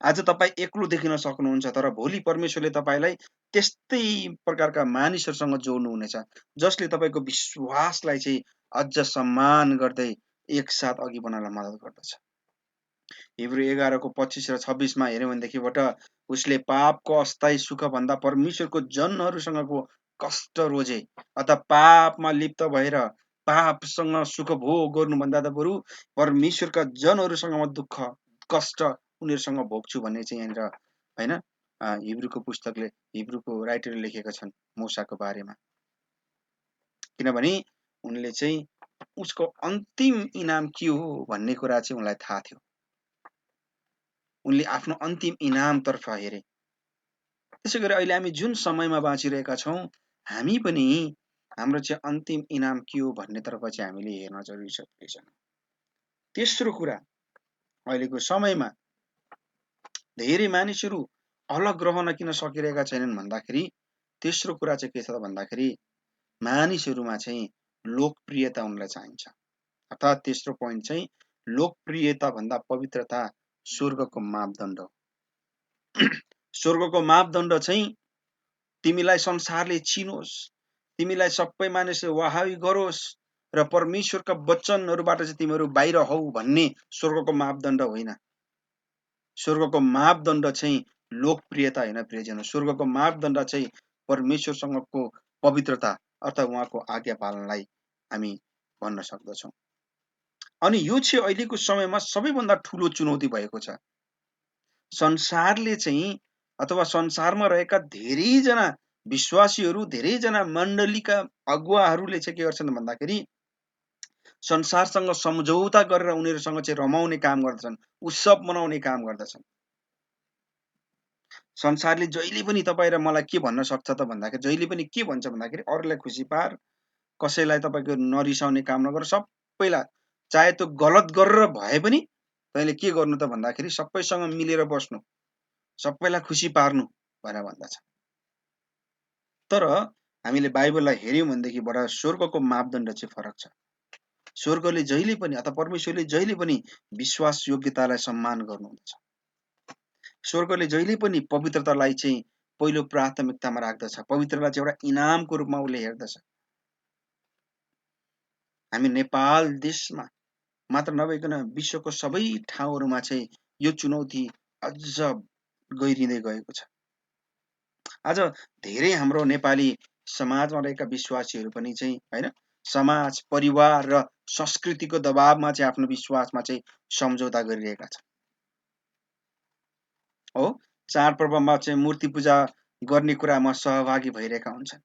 आज तपाईँ एक्लो देखिन सक्नुहुन्छ, तर भोलि परमेश्वरले तपाईँलाई त्यस्तै प्रकारका मानिसहरूसँग जोड्नु हुनेछ जसले तपाईँको विश्वासलाई चाहिँ अझ सम्मान गर्दै एकसाथ अघि बढ्नलाई मद्दत गर्दछ। हिब्रू 11:25 र 26 हेर्यौं भनेदेखिबाट उसले पापको अस्थायी सुख भन्दा परमेश्वरको जनहरूसँगको कष्ट रोजे, अथवा पापमा लिप्त भएर पापसँग सुख भोग गर्नुभन्दा त बरु परमेश्वरका जनहरूसँग म दुःख कष्ट उनीहरूसँग भोग्छु भन्ने चाहिँ यहाँनिर, हैन, हिब्रूको पुस्तकले, हिब्रूको राइटरले लेखेका छन् मूसाको बारेमा। किनभने उनले चाहिँ उसको अन्तिम इनाम के हो भन्ने कुरा चाहिँ उनलाई थाहा थियो। उनले आफ्नो अन्तिम इनामतर्फ हेरे। त्यसै गरी अहिले हामी जुन समयमा बाँचिरहेका छौँ, हामी पनि हाम्रो चाहिँ अन्तिम इनाम के हो भन्नेतर्फ चाहिँ हामीले हेर्न जरुरी छ। तेस्रो कुरा, अहिलेको समयमा धेरै मानिसहरू अलग रहन किन सकिरहेका छैनन् भन्दाखेरि तेस्रो कुरा चाहिँ के छ त भन्दाखेरि मानिसहरूमा चाहिँ लोकप्रियता उनलाई चाहिन्छ। अर्थात् तेस्रो पोइन्ट चाहिँ लोकप्रियता भन्दा पवित्रता स्वर्गको मापदण्ड हो। स्वर्गको मापदण्ड चाहिँ तिमीलाई संसारले चिनोस्, तिमीलाई सबै मानिसले वाहावी गरोस् र परमेश्वरका वचनहरूबाट चाहिँ तिमीहरू बाहिर हौ भन्ने स्वर्गको मापदण्ड होइन। स्वर्गको मापदण्ड चाहिँ लोकप्रियता होइन प्रियजन, स्वर्गको मापदण्ड चाहिँ परमेश्वरसँगको पवित्रता अर्थात् उहाँको आज्ञा पालनलाई हामी भन्न सक्दछौँ। अनि यो चाहिँ अहिलेको समयमा सबैभन्दा ठुलो चुनौती भएको छ। संसारले चाहिँ अथवा संसारमा रहेका धेरैजना विश्वासीहरू, धेरैजना मण्डलीका अगुवाहरूले चाहिँ के गर्छन् भन्दाखेरि संसारसँग सम्झौता गरेर उनीहरूसँग चाहिँ रमाउने काम गर्दछन्, उत्सव मनाउने काम गर्दछन्। संसारले जहिले पनि तपाईँ र मलाई के भन्न सक्छ त भन्दाखेरि, जहिले पनि के भन्छ भन्दाखेरि अरूलाई खुसी पार, कसैलाई तपाईँको नरिसाउने काम नगर, सबैलाई, चाहे त्यो गलत गरेर भए पनि तैँले के गर्नु त भन्दाखेरि सबैसँग मिलेर बस्नु, सबैलाई खुसी पार्नु भनेर भन्दछ। तर हामीले बाइबललाई हेर्यौं भनेदेखिबाट स्वर्गको मापदण्ड चाहिँ फरक छ। स्वर्गले जहिले पनि अथवा परमेश्वरले जहिले पनि विश्वास योग्यतालाई सम्मान गर्नुहुन्छ। स्वर्गले जहिले पनि पवित्रतालाई चाहिँ पहिलो प्राथमिकतामा राख्दछ, पवित्रतालाई चाहिँ एउटा इनामको रूपमा उसले हेर्दछ। हामी नेपाल देशमा मात्र नभइकन विश्वको सबै ठाउँहरूमा चाहिँ यो चुनौती अझ गहिरिँदै गएको छ। आज धेरै हाम्रो नेपाली समाजमा रहेका विश्वासीहरू पनि चाहिँ, हैन, समाज, परिवार र संस्कृतिको दबावमा चाहिँ आफ्नो विश्वासमा चाहिँ सम्झौता गरिरहेका छन्। हो, चाडपर्वमा चाहिँ मूर्ति पूजा गर्ने कुरामा सहभागी भइरहेका हुन्छन्।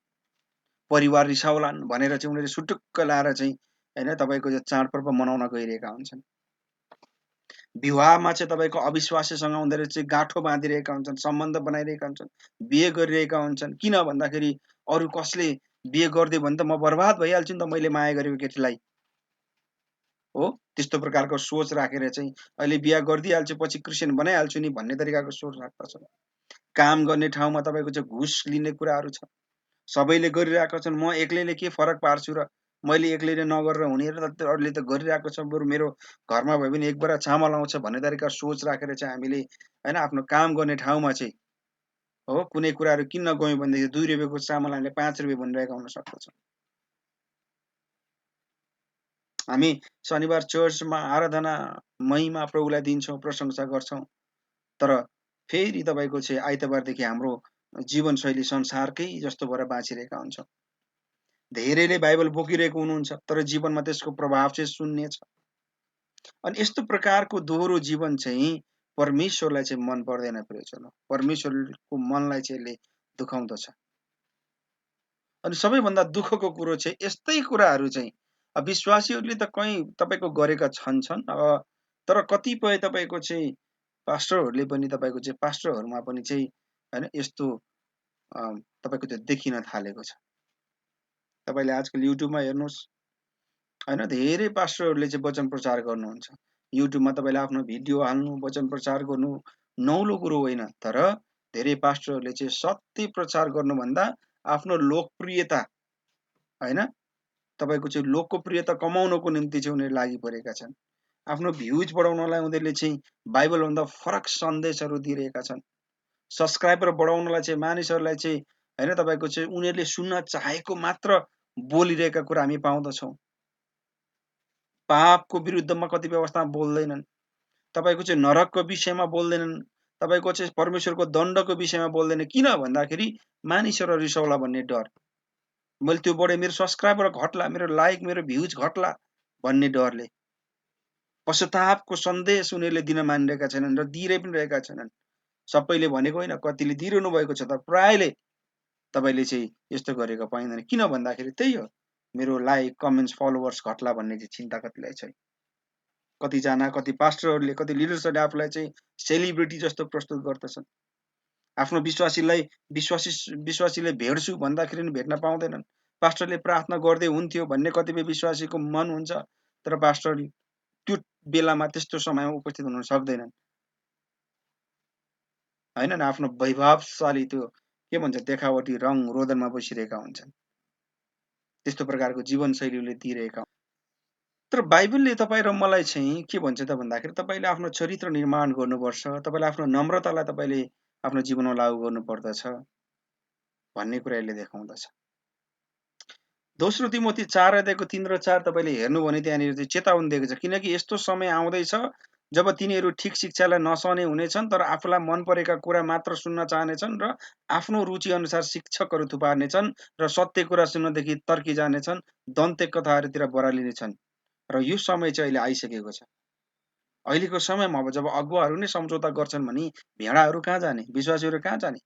परिवार रिसाउलान् भनेर चाहिँ उनीहरूले सुटुक्क लाएर चाहिँ हैन तपाईँको यो चाडपर्व मनाउन गइरहेका हुन्छन्। विवाहमा चाहिँ तपाईँको अविश्वासीसँग उनीहरू चाहिँ गाँठो बाँधिरहेका हुन्छन्, सम्बन्ध बनाइरहेका हुन्छन्, बिहे गरिरहेका हुन्छन्। किन भन्दाखेरि अरू कसले बिहे गरिदियो भने त म बर्बाद भइहाल्छु नि त मैले माया गरेको केटीलाई, हो? त्यस्तो प्रकारको सोच राखेर चाहिँ अहिले बिहा गरिदिइहाल्छु पछि क्रिस्चियन बनाइहाल्छु नि भन्ने तरिकाको सोच राख्दछन्। काम गर्ने ठाउँमा तपाईँको चाहिँ घुस लिने कुराहरू छ। सबैले गरिरहेका छन्, म एक्लैले के फरक पार्छु र मैले एक्लैले नगरेर हुने र अरूले त गरिरहेको छ, बरु मेरो घरमा भयो भने एक बोरा चामल आउँछ भन्ने तरिका सोच राखेर चाहिँ हामीले हैन आफ्नो काम गर्ने ठाउँमा चाहिँ हो कुनै कुराहरू किन्न गयौँ भनेदेखि 2 रुपियाँको चामल हामीले 5 रुपियाँ भनिरहेका हुन सक्दछौँ। हामी शनिबार चर्चमा आराधना महिमा प्रभुलाई दिन्छौँ, प्रशंसा गर्छौँ, तर फेरि तपाईँको चाहिँ आइतबारदेखि हाम्रो जीवनशैली संसारकै जस्तो भएर बाँचिरहेका हुन्छौँ। धेरैले बाइबल बोकिरहेको हुनुहुन्छ तर जीवनमा त्यसको प्रभाव चाहिँ शून्य छ। अनि यस्तो प्रकारको दोहोरो जीवन चाहिँ परमेश्वरलाई चाहिँ मन पर्दैन प्रियजन। परमेश्वरको मनलाई चाहिँ यसले दुखाउँदछ। अनि सबैभन्दा दुःखको कुरो चाहिँ यस्तै कुराहरू चाहिँ विश्वासीहरूले त कहीँ तपाईँको गरेका छन् तर कतिपय तपाईँको चाहिँ पास्टरहरूले पनि तपाईँको चाहिँ पास्टरहरूमा पनि चाहिँ हैन यस्तो तपाईँको त्यो देखिन थालेको छ। तपाईँले आजकल युट्युबमा हेर्नुहोस् हैन धेरै पास्टरहरूले चाहिँ वचन प्रचार गर्नुहुन्छ। युट्युबमा तपाईँले आफ्नो भिडियो हाल्नु, वचन प्रचार गर्नु नौलो कुरो होइन, तर धेरै पास्टरहरूले चाहिँ सत्य प्रचार गर्नुभन्दा आफ्नो लोकप्रियता हैन तपाईँको चाहिँ लोकप्रियता कमाउनको निम्ति चाहिँ उनीहरू लागि परेका छन्। आफ्नो भ्युज बढाउनलाई उनीहरूले चाहिँ बाइबलभन्दा फरक सन्देशहरू दिइरहेका छन्। सब्सक्राइबर बढाउनलाई चाहिँ मानिसहरूलाई चाहिँ हैन तपाईँको चाहिँ उनीहरूले सुन्न चाहेको मात्र बोलिरहेका कुरा हामी पाउँदछौँ। पापको विरुद्धमा कतिपय अवस्थामा बोल्दैनन्, तपाईँको चाहिँ नरकको विषयमा बोल्दैनन्, तपाईँको चाहिँ परमेश्वरको दण्डको विषयमा बोल्दैन। किन भन्दाखेरि मानिसहरू रिसाउला भन्ने डर, मैले त्यो बढे मेरो सब्सक्राइबर घट्ला, मेरो लाइक मेरो भ्युज घट्ला भन्ने डरले पश्चातापको सन्देश उनीहरूले दिन मानिरहेका छैनन् र दिइरहे पनि रहेका छैनन्। सबैले भनेको होइन, कतिले दिइरहनु भएको छ, तर प्रायले तपाईँले चाहिँ यस्तो गरेको पाइँदैन। किन भन्दाखेरि त्यही हो, मेरो लाइक कमेन्ट्स फलोवर्स घट्ला भन्ने चाहिँ चिन्ता कतिलाई छ। कतिजना कति पास्टरहरूले कति लिडर्सहरूले आफूलाई चाहिँ सेलिब्रिटी जस्तो प्रस्तुत गर्दछन्। आफ्नो विश्वासीले भेट्छु भन्दाखेरि पनि भेट्न पाउँदैनन्। पास्टरले प्रार्थना गर्दै हुन्थ्यो भन्ने कतिपय विश्वासीको मन हुन्छ, तर पास्टर त्यो बेलामा त्यस्तो समयमा उपस्थित हुन सक्दैनन्। हैन, आफ्नो वैभवशाली त्यो के भन्छ देखावटी रङ रोदनमा बसिरहेका हुन्छन्। त्यस्तो प्रकारको जीवनशैलीले दिइरहेका। तर बाइबलले तपाईँ र मलाई चाहिँ के भन्छ त भन्दाखेरि तपाईँले आफ्नो चरित्र निर्माण गर्नुपर्छ, तपाईँले आफ्नो नम्रतालाई तपाईँले आफ्नो जीवनमा लागू गर्नुपर्दछ भन्ने कुरा यसले देखाउँदछ। दोस्रो तिमोथी 4 अध्यायको 3 र 4 तपाईँले हेर्नु भने त्यहाँनिर चाहिँ चेतावनी दिएको छ, किनकि यस्तो समय आउँदैछ जब तिनीहरू ठिक शिक्षालाई नसहने हुनेछन्, तर आफूलाई मन परेका कुरा मात्र सुन्न चाहनेछन् र आफ्नो रुचि अनुसार शिक्षकहरू थुपार्नेछन् र सत्य कुरा सुन्नदेखि तर्की जानेछन्, दन्ते कथाहरूतिर बरालिनेछन्। र यो समय चाहिँ अहिले आइसकेको छ। अहिलेको समयमा अब जब अगुवाहरू नै सम्झौता गर्छन् भने भेडाहरू कहाँ जाने, विश्वासीहरू कहाँ जाने?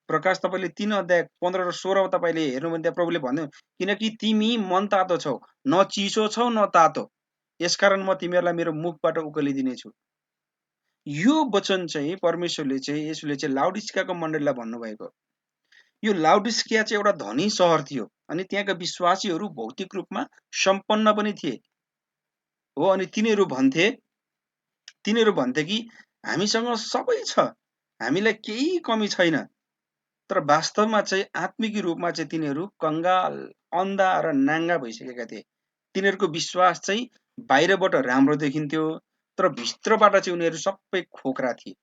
प्रकाश तपाईँले 3 अध्याय 15 र 16 तपाईँले हेर्नु भने त्यहाँ प्रभुले भन्नु, किनकि तिमी मन तातो छौ, न चिसो छौ न तातो, यसकारण म तिमीहरूलाई मेरो मुखबाट उक्लिदिनेछु। यो वचन चाहिँ परमेश्वरले चाहिँ यसले चाहिँ लाउडिस्कियाको मण्डलीलाई भन्नुभएको। यो लाउडिस्किया चाहिँ एउटा धनी सहर थियो अनि त्यहाँका विश्वासीहरू भौतिक रूपमा सम्पन्न पनि थिए हो। अनि तिनीहरू भन्थे कि हामीसँग सबै छ, हामीलाई केही कमी छैन, तर वास्तवमा चाहिँ आत्मिक रूपमा चाहिँ तिनीहरू कंगाल, अन्धा र नाङ्गा भइसकेका थिए। तिनीहरूको विश्वास चाहिँ बाहिरबाट राम्रो देखिन्थ्यो, तर भित्रबाट चाहिँ उनीहरू सबै खोक्रा थिए।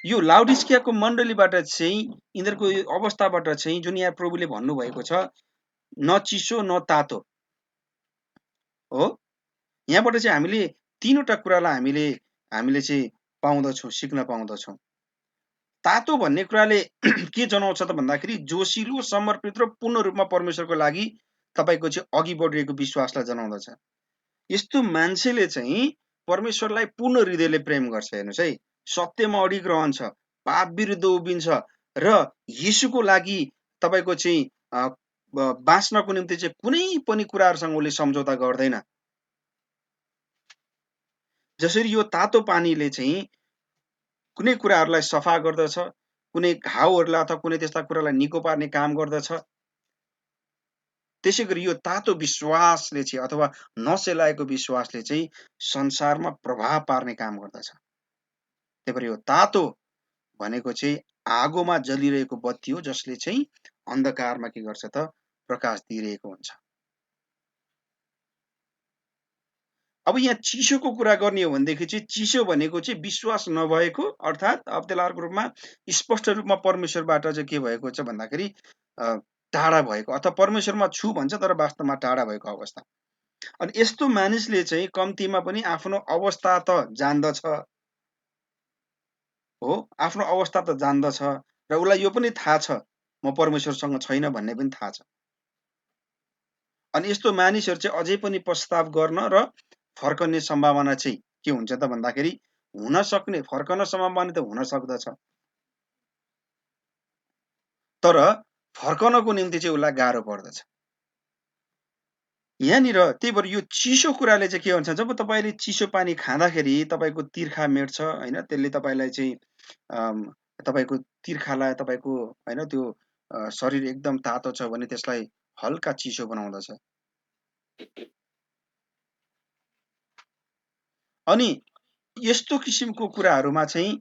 यो लाउडिस्कियाको मण्डलीबाट चाहिँ यिनीहरूको अवस्थाबाट चाहिँ जुन यहाँ प्रभुले भन्नुभएको छ, न चिसो न तातो हो, यहाँबाट चाहिँ हामीले तीनवटा कुरालाई हामीले चाहिँ पाउँदछौँ, सिक्न पाउँदछौँ। तातो भन्ने कुराले के जनाउँछ त भन्दाखेरि जोसिलो, समर्पित र पूर्ण रूपमा परमेश्वरको लागि तपाईँको चाहिँ अघि बढिरहेको विश्वासलाई जनाउँदछ। यस्तो मान्छेले चाहिँ परमेश्वरलाई पूर्ण हृदयले प्रेम गर्छ। हेर्नुहोस् है, सत्यमा अडिग रहन्छ, पाप विरुद्ध उभिन्छ र येशूको लागि तपाईको चाहिँ बाँच्नको निम्ति चाहिँ कुनै पनि कुराहरूसँग उसले सम्झौता गर्दैन। जसरी यो तातो पानीले चाहिँ कुनै कुराहरूलाई सफा गर्दछ, कुनै घाउहरूलाई अथवा कुनै त्यस्ता कुरालाई निको पार्ने काम गर्दछ, त्यसै गरी यो तातो विश्वासले चाहिँ अथवा नसेलाएको विश्वासले चाहिँ संसारमा प्रभाव पार्ने काम गर्दछ। त्यही भएर यो तातो भनेको चाहिँ आगोमा जलिरहेको बत्ती हो, जसले चाहिँ अन्धकारमा के गर्छ त प्रकाश दिइरहेको हुन्छ। अब यहाँ चिसोको कुरा गर्ने हो भनेदेखि चाहिँ चिसो भनेको चाहिँ विश्वास नभएको, अर्थात् अब त्यसलाई अर्को रूपमा स्पष्ट रूपमा परमेश्वरबाट चाहिँ के भएको छ भन्दाखेरि टाढा भएको, अथवा परमेश्वरमा छु भन्छ तर वास्तवमा टाढा भएको अवस्था। अनि यस्तो मानिसले चाहिँ कम्तीमा पनि आफ्नो अवस्था त जान्दछ, हो, आफ्नो अवस्था त जान्दछ र उसलाई यो पनि थाहा छ म परमेश्वरसँग छैन भन्ने पनि थाहा छ। अनि यस्तो मानिसहरू चाहिँ अझै पनि पश्चाताप गर्न र फर्कने सम्भावना चाहिँ के हुन्छ त भन्दाखेरि हुन सक्ने, फर्कन सम्भावना त हुन सक्दछ, तर फर्कनको निम्ति चाहिँ उसलाई गाह्रो पर्दछ। यहाँनिर त्यही भएर यो चिसो कुराले चाहिँ के हुन्छ, जब तपाईँले चिसो पानी खाँदाखेरि तपाईँको तिर्खा मेट्छ होइन, त्यसले तपाईँलाई चाहिँ तपाईँको तिर्खालाई तपाईँको होइन त्यो शरीर एकदम तातो छ भने त्यसलाई हल्का चिसो बनाउँदछ। अनि यस्तो किसिमको कुराहरूमा चाहिँ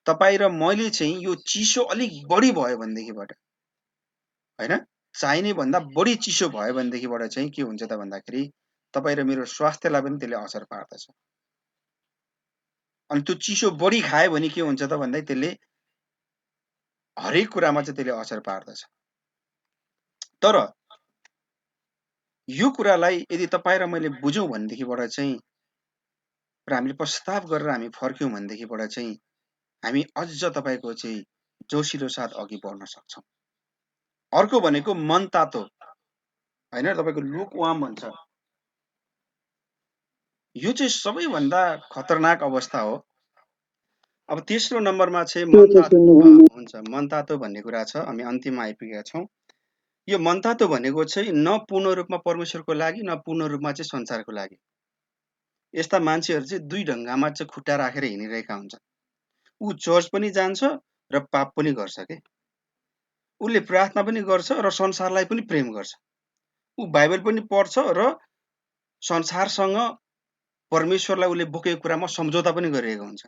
तपाईँ र मैले चाहिँ यो चिसो अलिक बढी भयो भनेदेखिबाट होइन, चाहिने भन्दा बढी चिसो भयो भनेदेखिबाट चाहिँ के हुन्छ त भन्दाखेरि तपाईँ र मेरो स्वास्थ्यलाई पनि त्यसले असर पार्दछ। अनि त्यो चिसो बढी खायो भने के हुन्छ त भन्दा त्यसले हरेक कुरामा चाहिँ त्यसले असर पार्दछ। तर यो कुरालाई यदि तपाईँ र मैले बुझौँ भनेदेखिबाट चाहिँ र हामीले पश्चाताप गरेर हामी फर्क्यौँ भनेदेखिबाट चाहिँ हामी अझ तपाईँको चाहिँ जोसिलो साथ अघि बढ्न सक्छौँ। अर्को भनेको मन तातो होइन, तपाईँको लुकवार्म भन्छ, यो चाहिँ सबैभन्दा खतरनाक अवस्था हो। अब तेस्रो नम्बरमा चाहिँ हुन्छ मनतातो भन्ने कुरा छ। हामी अन्तिममा आइपुगेका छौँ। यो मनतातो भनेको चाहिँ न पूर्ण रूपमा परमेश्वरको लागि न पूर्ण रूपमा चाहिँ संसारको लागि। यस्ता मान्छेहरू चाहिँ दुई ढङ्गमा चाहिँ खुट्टा राखेर हिँडिरहेका हुन्छन्। ऊ चर्च पनि जान्छ र पाप पनि गर्छ के, उसले प्रार्थना पनि गर्छ र संसारलाई पनि प्रेम गर्छ, ऊ बाइबल पनि पढ्छ र संसारसँग परमेश्वरलाई उसले बोकेको कुरामा सम्झौता पनि गरिरहेको हुन्छ।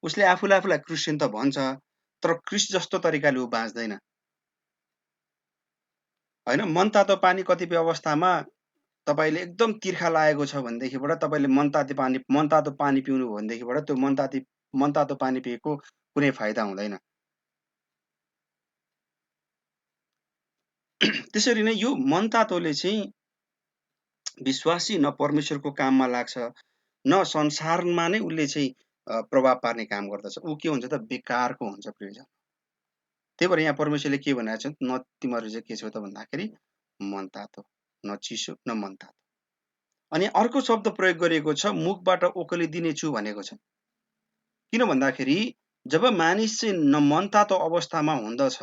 उसले आफूलाई क्रिस्चियन त भन्छ तर क्रिस्ट जस्तो तरिकाले ऊ बाँच्दैन होइन। मनतातो पानी कतिपय अवस्थामा तपाईँले एकदम तिर्खा लागेको छ भनेदेखिबाट तपाईँले मनतातो पानी पिउनु हो भनेदेखिबाट त्यो मनतातो पानी पिएको कुनै फाइदा हुँदैन। त्यसरी नै यो मनतातोले चाहिँ विश्वासी न परमेश्वरको काममा लाग्छ न संसारमा नै उसले चाहिँ प्रभाव पार्ने काम गर्दछ। ऊ के हुन्छ त बेकारको हुन्छ प्रियजन। त्यही भएर यहाँ परमेश्वरले के भनेको छ, न तिमीहरू चाहिँ के छौ त भन्दाखेरि मनतातो, न चिसो न मनतातो। अनि अर्को शब्द प्रयोग गरिएको छ, मुखबाट ओखली दिनेछु भनेको छ। किन भन्दाखेरि जब मानिस चाहिँ न मनतातो अवस्थामा हुँदछ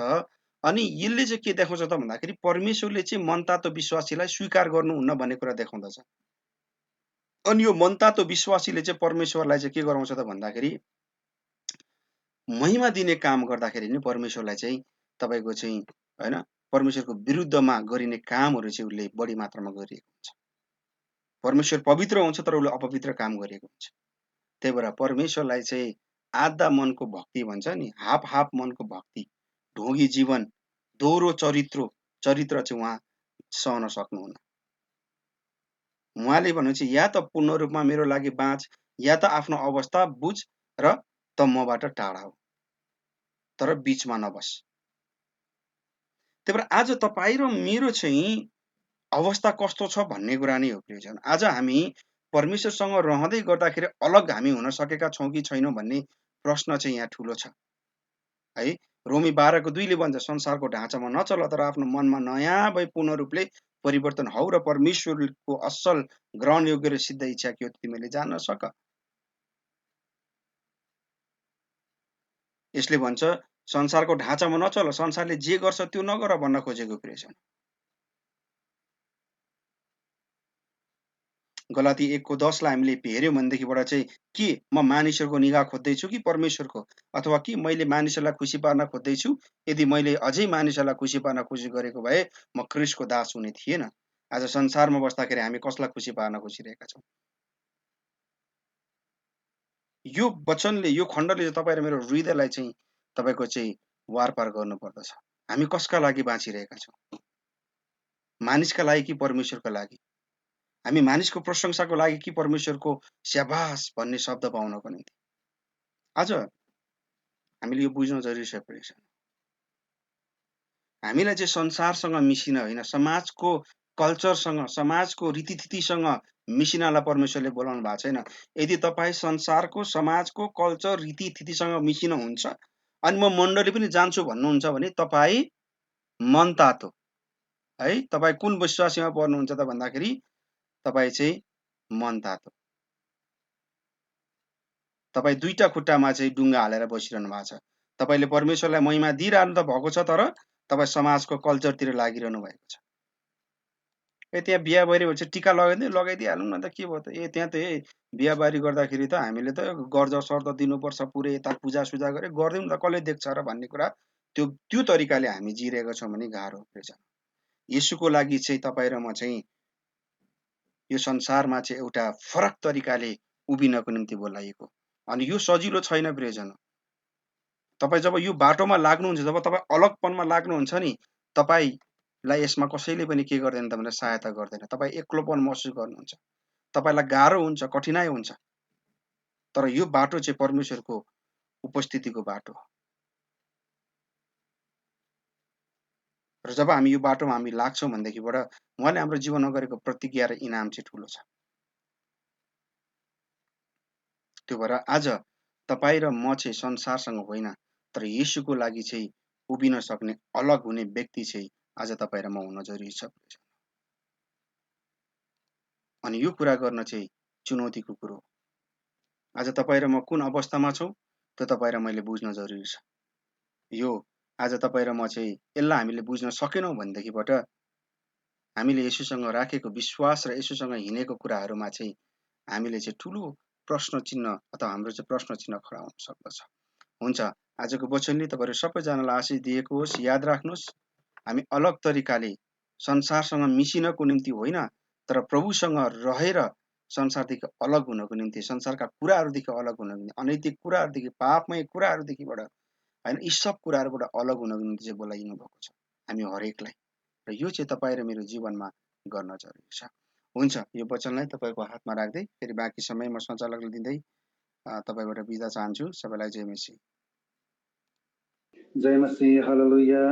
अनि यसले चाहिँ के देखाउँछ त भन्दाखेरि परमेश्वरले चाहिँ मनतातो विश्वासीलाई स्वीकार गर्नुहुन्न भन्ने कुरा देखाउँदछ। अनि यो मनतातो विश्वासीले चाहिँ परमेश्वरलाई चाहिँ के गराउँछ त भन्दाखेरि महिमा दिने काम गर्दाखेरि नि परमेश्वरलाई चाहिँ तपाईँको चाहिँ होइन परमेश्वरको विरुद्धमा गरिने कामहरू चाहिँ उसले बढी मात्रामा गरिएको हुन्छ। परमेश्वर पवित्र हुन्छ तर उसले अपवित्र काम गरेको हुन्छ। त्यही भएर परमेश्वरलाई चाहिँ आधा मनको भक्ति भन्छ नि, हाफ मनको भक्ति, ढोगी जीवन, दोहोरो चरित्र चाहिँ उहाँ सहन सक्नुहुन्न। उहाँले भन्नुहुन्छ या त पूर्ण रूपमा मेरो लागि बाँच या त आफ्नो अवस्था बुझ र त मबाट टाढा हो, तर बीचमा नबस। त्यही भएर आज तपाईँ र मेरो चाहिँ अवस्था कस्तो छ भन्ने कुरा नै हो प्रियजन। आज हामी परमेश्वरसँग रहँदै गर्दाखेरि अलग हामी हुन सकेका छौँ कि छैनौँ भन्ने प्रश्न चाहिँ यहाँ ठुलो छ है। रोमी 12:2ले भन्छ संसारको ढाँचामा नचल तर आफ्नो मनमा नयाँ भई पूर्ण रूपले परिवर्तन हौ र परमेश्वरको असल ग्रहण योग्य र सिद्ध इच्छा के हो तिमीले जान्न सक। यसले भन्छ संसारको ढाँचामा नचल, संसारले जे गर्छ त्यो नगर भन्न खोजेको प्रियजन। गलाती 1:10 लाई हामीले हेर्यौं भनेदेखिबाट चाहिँ के म मानिसहरूको निगाह खोज्दैछु कि परमेश्वरको, अथवा कि मैले मानिसहरूलाई खुसी पार्न खोज्दैछु? यदि मैले अझै मानिसहरूलाई खुसी पार्न कोसिस गरेको भए म ख्रीष्टको दास हुने थिएन। आज संसारमा बस्दाखेरि हामी कसलाई खुसी पार्न खोजिरहेका छौँ? यो वचनले, यो खण्डले तपाईँ र मेरो हृदयलाई चाहिँ तपाईँको चाहिँ वारपार गर्नुपर्दछ। हामी कसका लागि बाँचिरहेका छौँ? मानिसका लागि कि परमेश्वरका लागि? हामी मानिसको प्रशंसाको लागि कि परमेश्वरको स्याबास भन्ने शब्द पाउनको निम्ति? आज हामीले यो बुझ्न जरुरी छ प्रिय। हामीलाई चाहिँ संसारसँग मिसिन होइन, समाजको कल्चरसँग, समाजको रीतिथितिसँग मिसिनलाई परमेश्वरले बोलाउनु भएको छैन। यदि तपाईँ संसारको, समाजको कल्चर, रीतिथितिसँग मिसिन हुन्छ अनि म मण्डली पनि जान्छु भन्नुहुन्छ भने तपाईँ मन तातो है। तपाईँ कुन विश्वासीमा पर्नुहुन्छ त भन्दाखेरि तपाईँ चाहिँ मन तातो। तपाईँ दुईटा खुट्टामा चाहिँ डुङ्गा हालेर बसिरहनु भएको छ। तपाईले परमेश्वरलाई महिमा दिइरहनु त भएको छ, तर तपाईँ समाजको कल्चरतिर लागिरहनु भएको छ। त्यहाँ बिहाबारी भन्छ टिका लगाइदिइहालौँ न त, के भयो त? त्यहाँ त बिहाबारी गर्दाखेरि त हामीले त गर्ज सर्त दिनुपर्छ, पुरै यता पूजासुजा गरे गरिदिउँ त, कसले देख्छ र भन्ने कुरा त्यो तरिकाले हामी जिरहेका छौँ भने गाह्रो रहेछ। येशूको लागि चाहिँ तपाईँ र म चाहिँ यो संसारमा चाहिँ एउटा फरक तरिकाले उभिनको निम्ति बोलाइएको। अनि यो सजिलो छैन प्रियजन। तपाईँ जब यो बाटोमा लाग्नुहुन्छ, जब तपाईँ अलगपनमा लाग्नुहुन्छ नि, तपाईँलाई यसमा कसैले पनि के गर्दैन त भनेर सहायता गर्दैन। तपाईँ एक्लोपन महसुस गर्नुहुन्छ, तपाईँलाई गाह्रो हुन्छ, कठिनाइ हुन्छ। तर यो बाटो चाहिँ परमेश्वरको उपस्थितिको बाटो हो। र जब हामी यो बाटोमा हामी लाग्छौँ भनेदेखिबाट उहाँले हाम्रो जीवनमा गरेको प्रतिज्ञा र इनाम चाहिँ ठुलो छ। त्यो भएर आज तपाईँ र म चाहिँ संसारसँग होइन, तर येशूको लागि चाहिँ उभिन सक्ने, अलग हुने व्यक्ति चाहिँ आज तपाईँ र म हुन जरुरी छ। अनि यो कुरा गर्न चाहिँ चुनौतीको कुरो हो। आज तपाईँ र म कुन अवस्थामा छौँ त्यो तपाईँ र मैले बुझ्न जरुरी छ। यो आज तपाईँ र म चाहिँ यसलाई हामीले बुझ्न सकेनौँ भनेदेखिबाट हामीले येशूसँग राखेको विश्वास र येशूसँग हिँडेको कुराहरूमा चाहिँ हामीले चाहिँ ठुलो प्रश्न चिन्ह अथवा हाम्रो चाहिँ प्रश्न चिन्ह खडा हुन सक्दछ। हुन्छ, आजको वचनले तपाईहरु सबैजनालाई आशिष दिएको होस्। याद राख्नुहोस्, हामी अलग तरिकाले संसारसँग मिसिनको निम्ति होइन, तर प्रभुसँग रहेर संसारदेखि अलग हुनको निम्ति, संसारका कुराहरूदेखि अलग हुनको निम्ति, अनैतिक कुराहरूदेखि, पापमय कुराहरूदेखिबाट हैन, यी सब कुराहरूबाट अलग हुनको निम्ति चाहिँ बोलाइनु भएको छ हामी हरेकलाई। र यो चाहिँ तपाईँ र मेरो जीवनमा गर्न जरुरी छ। हुन्छ, यो वचनलाई तपाईको हातमा राख्दै फेरि बाँकी समय म सञ्चालकलाई दिँदै तपाईबाट बिदा चाहन्छु। सबैलाई जय मसीह। जय मसीह, हालेलुया।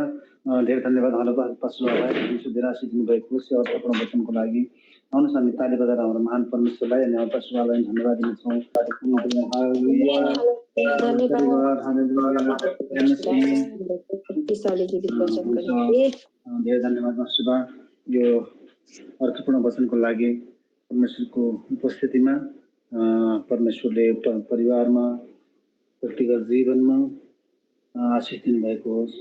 धेरै धन्यवाद हाम्रो पास्टरलाई विशुद्ध राशि दिनुभएको सेवा अर्पण वचनको लागि। आउनुहोस् हामी ताली बजाएर हाम्रो महान परमेश्वरलाई अनि हाम्रो पास्टरलाई धन्यवाद दिन्छौँ। हालेलुया, धन्यवाद, हालेलुया, जय मसीह। धेरै धन्यवाद पास्टर, यो अर्थपूर्ण वचनको लागि। परमेश्वरको उपस्थितिमा परमेश्वरले परिवारमा, व्यक्तिगत जीवनमा आशिष दिनुभएको होस्।